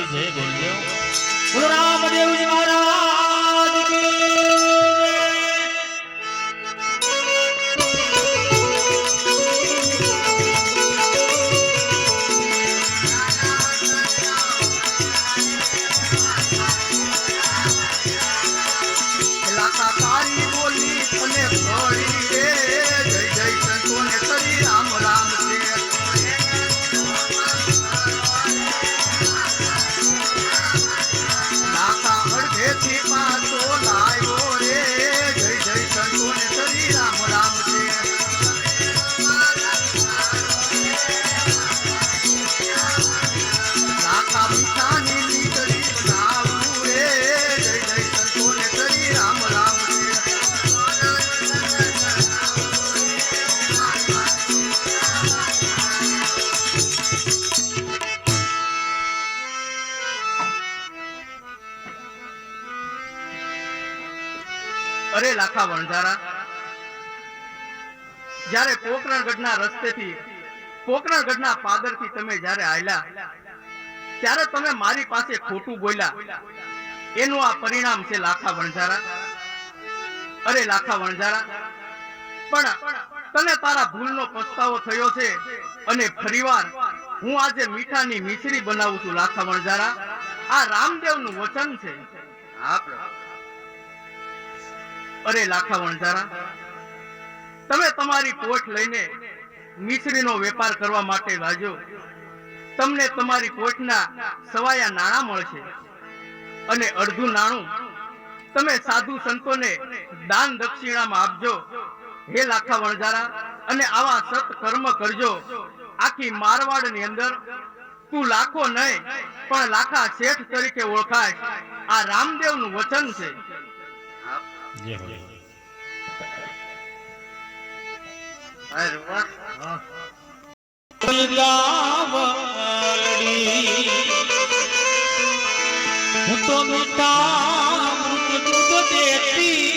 શ્રી જય ગુરુદેવ બોલો રામદેવજી મહારાજ કી અરે લાખા વણઝારા, જ્યારે પોકરણગઢના રસ્તેથી પોકરણગઢના પાદરથી તમે જ્યારે આયલા ત્યારે તમે મારી પાસે ખોટું બોલ્યા, એનું આ પરિણામ છે લાખા વણઝારા. અરે લાખા વણઝારા, પણ તને તારા ભૂલનો પસ્તાવો થયો છે અને ફરીવાર હું આજે મીઠાની મિશ્રી બનાવું છું. લાખા વણઝારા, આ રામદેવનું વચન છે. અરે લાખા વણઝારા, તમે તમારી પોઠ લઈને મિશ્રીનો વેપાર કરવા માટે વાજો. તમને તમારી પોઠના સવાયા નાણાં મળશે અને અડધું નાણું તમે સાધુ સંતોને દાન દક્ષિણામાં આપજો. હે લાખા વણઝારા, અને આવા સત કર્મ કરજો. આખી મારવાડની અંદર તું લાખો નહીં પણ લાખા શેઠ તરીકે ઓળખાય. આ રામદેવનું વચન છે. જય હો હું તો મીઠા દૂધ દેતી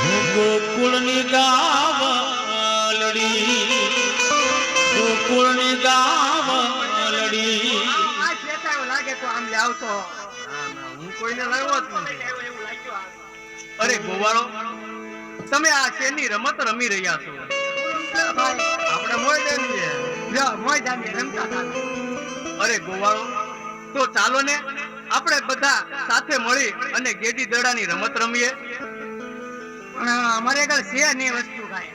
હું ગોકુળની ગાવલડી ગોકુળની ગાવલડી લાગે તો આમ આવતો હું કોઈને લાવ્યો જ નથી. અરે ગોવાળો, તમે આ શેરની રમત રમી રહ્યા છો? આપણે મોયદાની રમતા હતા. અરે ગોવાળો, તો ચાલો ને આપણે બધા સાથે મળી અને ગેડી દડાની રમત રમીએ. અમારે આગળ છે ને વસ્તુ કાંઈ.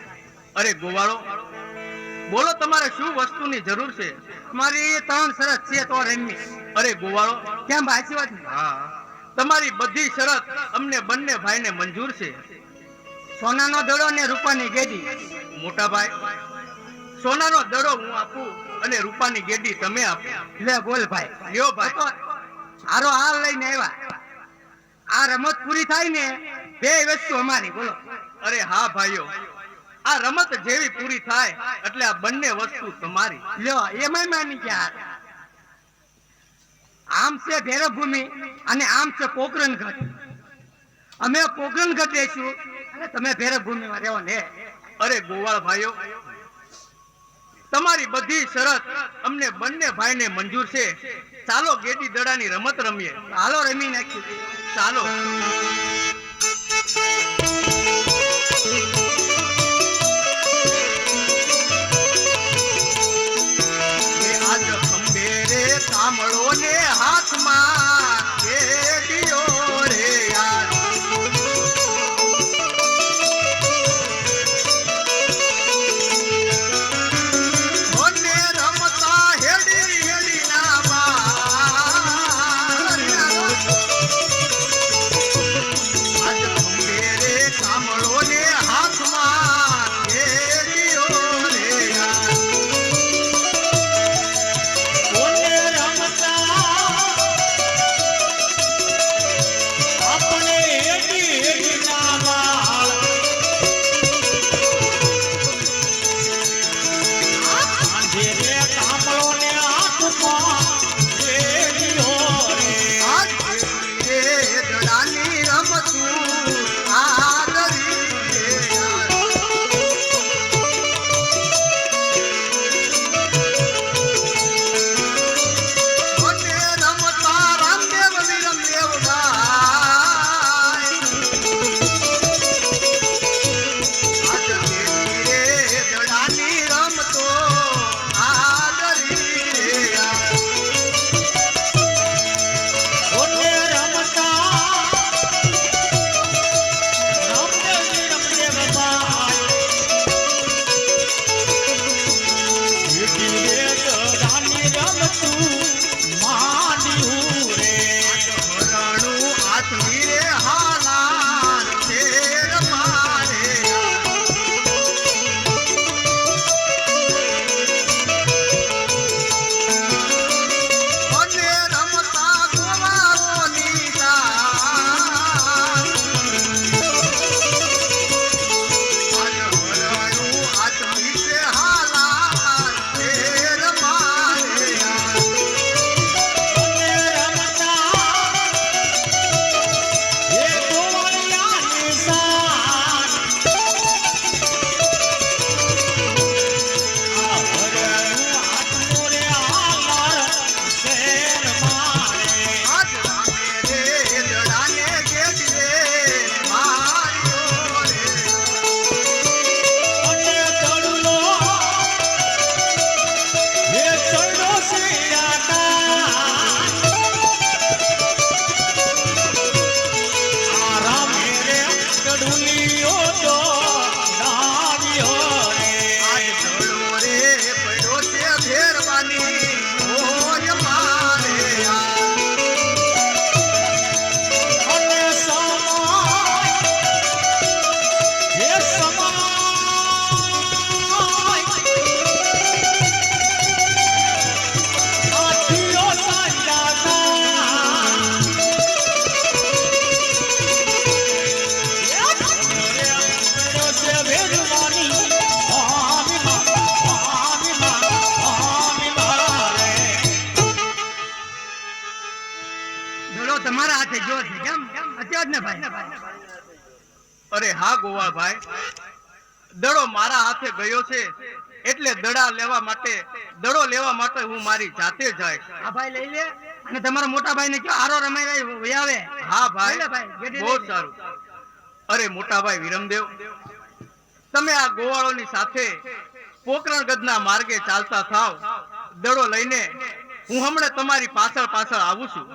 અરે ગોવાળો, બોલો તમારે શું વસ્તુની જરૂર છે? મારી 3 શરત છે તો રમી. અરે ગોવાળો, કેમ ભાઈ વાત? હા, તમારી બધી શરત અમને બંને ભાઈને મંજૂર છે. સોનાનો દડો ને રૂપાની ગેડી. મોટા ભાઈ, સોનાનો દડો હું આપું અને રૂપાની ગેડી તમે આપો. લે બોલ ભાઈ. લ્યો ભાઈ, હારો હાલ લઈને આવ્યા. આ રમત પૂરી થાય ને બે વસ્તુ અમારી. બોલો. અરે હા ભાઈઓ, આ રમત જેવી પૂરી થાય એટલે આ બંને વસ્તુ તમારી. લ્યો, એમાં માની ગયા. આમ છે ભેરવભૂમિ અને આમ છે પોકરણગઢ. અમે પોકરણગઢ રહીશું અને તમે ભેરવભૂમિમાં રહો ને. અરે ગોવાળ ભાઈઓ, તમારી બધી શરત અમને બંને ભાઈને મંજૂર છે. ચાલો ગેડી દડાની રમત રમીએ. હાલો રમી નાખીએ. ચાલો. આજ ખંભેરે સાંભળો ને હાથમાં ગેડીઓ રે યાર. માંડ્યું રે હરણું હાથની રે હાલાર શેર મારે અને રમતા ગોવાળોની તાર. આજ હરણું હાથની રે હાલાર શેર મારે અને રમતા એ ગોવાળિયાની સાથ આ હરણું હાથનું રે હાલાર શેર મારે આજ રામે રે દડાને ગેડીએ માર્યો રે. અને તળુલો એ ચડ્યો છે આ રામે રે ચડુલીઓ તો ડાવ્યો રે આજ દડો રે પડ્યો છે ભેરવાની ઓય મારે અને સમાય એ સમાય આઠીઓ સાંજાતા દડો તમારા હાથે ગયો છે કેમ અત્યાર ને ભાઈ? અરે હા ગોવાળ ભાઈ, દડો મારા હાથે ગયો છે એટલે દડો લેવા માટે હું મારી જાતે જાય. આ ભાઈ લઈ લે અને તમારા મોટા ભાઈ ને કયો આરો રમાઈ આવે. હા લઈ લે ભાઈ, ભાઈ, ગેડી બહુ લઈ લે. સારું. અરે મોટા ભાઈ વિરમદેવ, તમે આ ગોવાળોની સાથે પોકરણ ગઢના માર્ગે ચાલતા થાવ. દડો લઈને હું હમણાં તમારી પાછળ આવું છું.